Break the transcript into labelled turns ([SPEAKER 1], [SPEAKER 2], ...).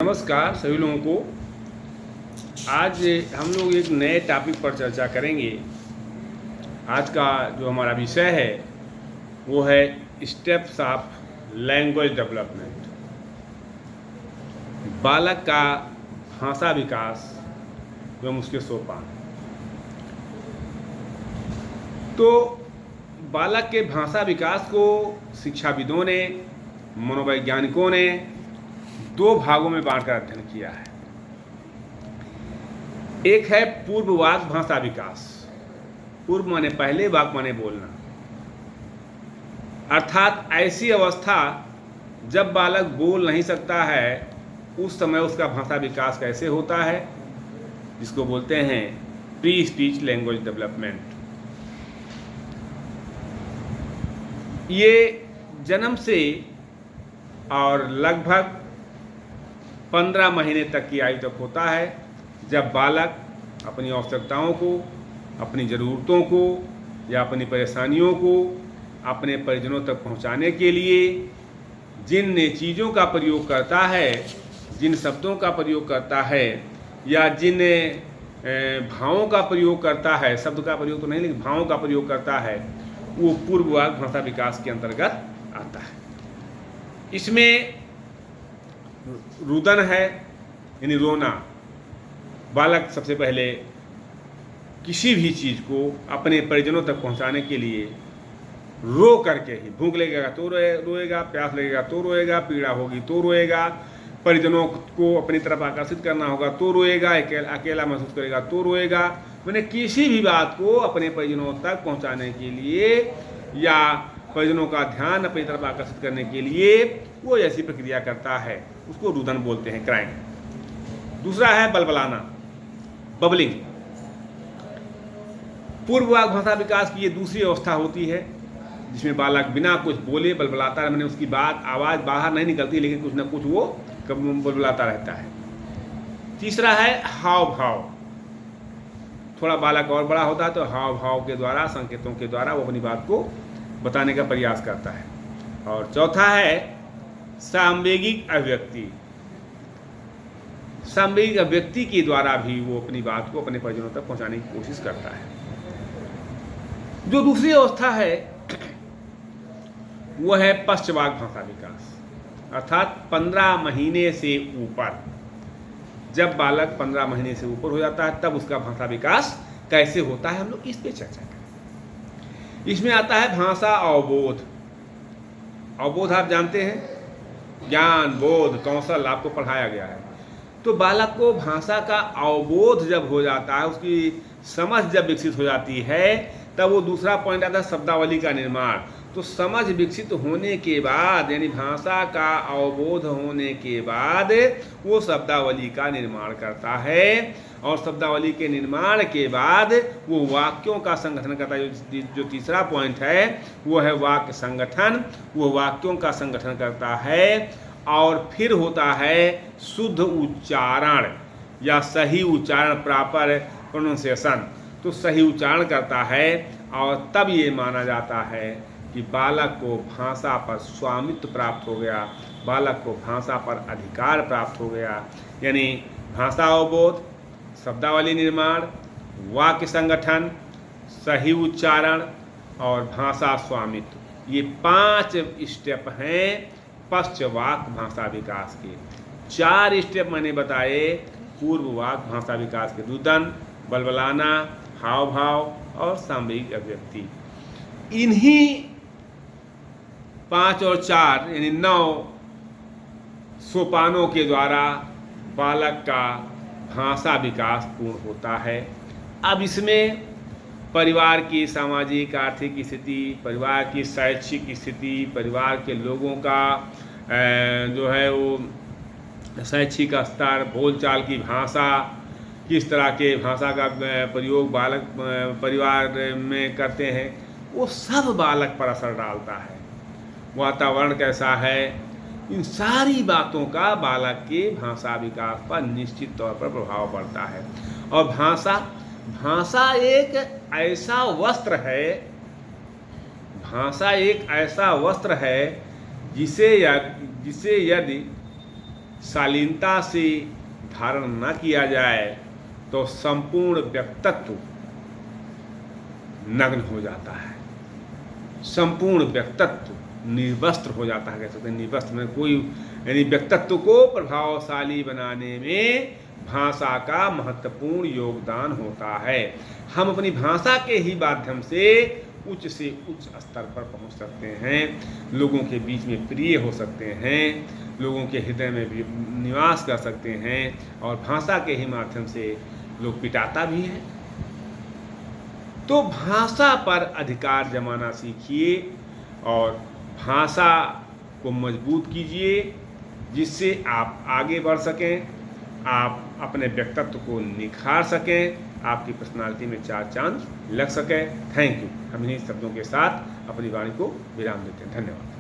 [SPEAKER 1] नमस्कार सभी लोगों को। आज हम लोग एक नए टॉपिक पर चर्चा करेंगे। आज का जो हमारा विषय है वो है स्टेप्स ऑफ लैंग्वेज डेवलपमेंट, बालक का भाषा विकास एवं उसके सोपान। तो बालक के भाषा विकास को शिक्षाविदों ने, मनोवैज्ञानिकों ने दो भागों में बांटकर अध्ययन किया है। एक है पूर्ववाक भाषा विकास। पूर्व माने पहले, वाक माने बोलना, अर्थात ऐसी अवस्था जब बालक बोल नहीं सकता है, उस समय उसका भाषा विकास कैसे होता है, जिसको बोलते हैं प्री स्पीच लैंग्वेज डेवलपमेंट। ये जन्म से और लगभग 15 महीने तक की आयु तक होता है, जब बालक अपनी आवश्यकताओं को, अपनी ज़रूरतों को या अपनी परेशानियों को अपने परिजनों तक पहुंचाने के लिए जिन चीज़ों का प्रयोग करता है, जिन शब्दों का प्रयोग करता है या जिन भावों का प्रयोग करता है, शब्द का प्रयोग तो नहीं लेकिन भावों का प्रयोग करता है, वो पूर्ववाक भाषा विकास के अंतर्गत आता है। इसमें रुदन है, यानी रोना। बालक सबसे पहले किसी भी चीज़ को अपने परिजनों तक पहुंचाने के लिए रो करके ही, भूख लगेगा तो रोएगा, प्यास लगेगा तो रोएगा, पीड़ा होगी तो रोएगा, परिजनों को अपनी तरफ आकर्षित करना होगा तो रोएगा, अकेला महसूस करेगा तो रोएगा। मैंने किसी भी बात को अपने परिजनों तक पहुंचाने के लिए या परिजनों का ध्यान अपनी तरफ आकर्षित करने के लिए वो ऐसी प्रक्रिया करता है, उसको रुदन बोलते हैं, क्राइंग। दूसरा है बलबलाना, बबलिंग। पूर्ववाक भाषा विकास की ये दूसरी अवस्था होती है, जिसमें बालक बिना कुछ बोले बलबलाता है, मैंने उसकी बात, आवाज़ बाहर नहीं निकलती लेकिन कुछ ना कुछ वो बलबलाता रहता है। तीसरा है हाव भाव। थोड़ा बालक और बड़ा होता है तो हाव भाव के द्वारा, संकेतों के द्वारा वो अपनी बात को बताने का प्रयास करता है। और चौथा है सामवेगिक अभिव्यक्ति। सामवेगिक अभिव्यक्ति के द्वारा भी वो अपनी बात को अपने परिजनों तक पहुंचाने की कोशिश करता है। जो दूसरी अवस्था है वो है पश्चवाक भाषा विकास, अर्थात 15 महीने से ऊपर। जब बालक 15 महीने से ऊपर हो जाता है तब उसका भाषा विकास कैसे होता है, हम लोग इस पे चर्चा करें। इसमें आता है भाषा अवबोध। अवबोध आप जानते हैं, ज्ञान, बोध, कौशल आपको पढ़ाया गया है। तो बालक को भाषा का अवबोध जब हो जाता है, उसकी समझ जब विकसित हो जाती है, तब वो दूसरा पॉइंट आता है शब्दावली का निर्माण। तो समझ विकसित होने के बाद, यानी भाषा का अवबोध होने के बाद वो शब्दावली का निर्माण करता है, और शब्दावली के निर्माण के बाद वो वाक्यों का संगठन करता है। जो तीसरा पॉइंट है वो है वाक्य संगठन। वो वाक्यों का संगठन करता है, और फिर होता है शुद्ध उच्चारण या सही उच्चारण, प्रॉपर प्रोनाउंसिएशन। तो सही उच्चारण करता है, और तब ये माना जाता है कि बालक को भाषा पर स्वामित्व प्राप्त हो गया, बालक को भाषा पर अधिकार प्राप्त हो गया। यानी भाषा अवबोध, शब्दावली निर्माण, वाक्य संगठन, सही उच्चारण और भाषा स्वामित्व, ये 5 स्टेप हैं पश्चवाक भाषा विकास के। 4 स्टेप मैंने बताए पूर्ववाक भाषा विकास के, रुदन, बलबलाना, हाव भाव और सामयिक अभिव्यक्ति। इन्हीं 5 और 4 यानी 9 सोपानों के द्वारा बालक का भाषा विकास पूर्ण होता है। अब इसमें परिवार की सामाजिक आर्थिक स्थिति, परिवार की शैक्षिक स्थिति, परिवार के लोगों का जो है वो शैक्षिक स्तर, बोलचाल की भाषा, किस तरह के भाषा का प्रयोग बालक परिवार में करते हैं, वो सब बालक पर असर डालता है। वातावरण कैसा है, इन सारी बातों का बालक के भाषा विकास पर निश्चित तौर पर प्रभाव पड़ता है। और भाषा एक ऐसा वस्त्र है, भाषा एक ऐसा वस्त्र है जिसे यदि शालीनता से धारण न किया जाए तो संपूर्ण व्यक्तित्व नग्न हो जाता है, संपूर्ण व्यक्तित्व निर्वस्त्र हो जाता है। कह सकते हैं निर्वस्त्र में कोई, यानी व्यक्तित्व को प्रभावशाली बनाने में भाषा का महत्वपूर्ण योगदान होता है। हम अपनी भाषा के ही माध्यम से उच्च स्तर पर पहुंच सकते हैं, लोगों के बीच में प्रिय हो सकते हैं, लोगों के हृदय में भी निवास कर सकते हैं, और भाषा के ही माध्यम से लोग पिटाता भी है। तो भाषा पर अधिकार जमाना सीखिए और भाषा को मजबूत कीजिए, जिससे आप आगे बढ़ सकें, आप अपने व्यक्तित्व को निखार सकें, आपकी पर्सनालिटी में 4 चांद लग सके। Thank you. हम इन्हीं शब्दों के साथ अपनी वाणी को विराम देते हैं। धन्यवाद।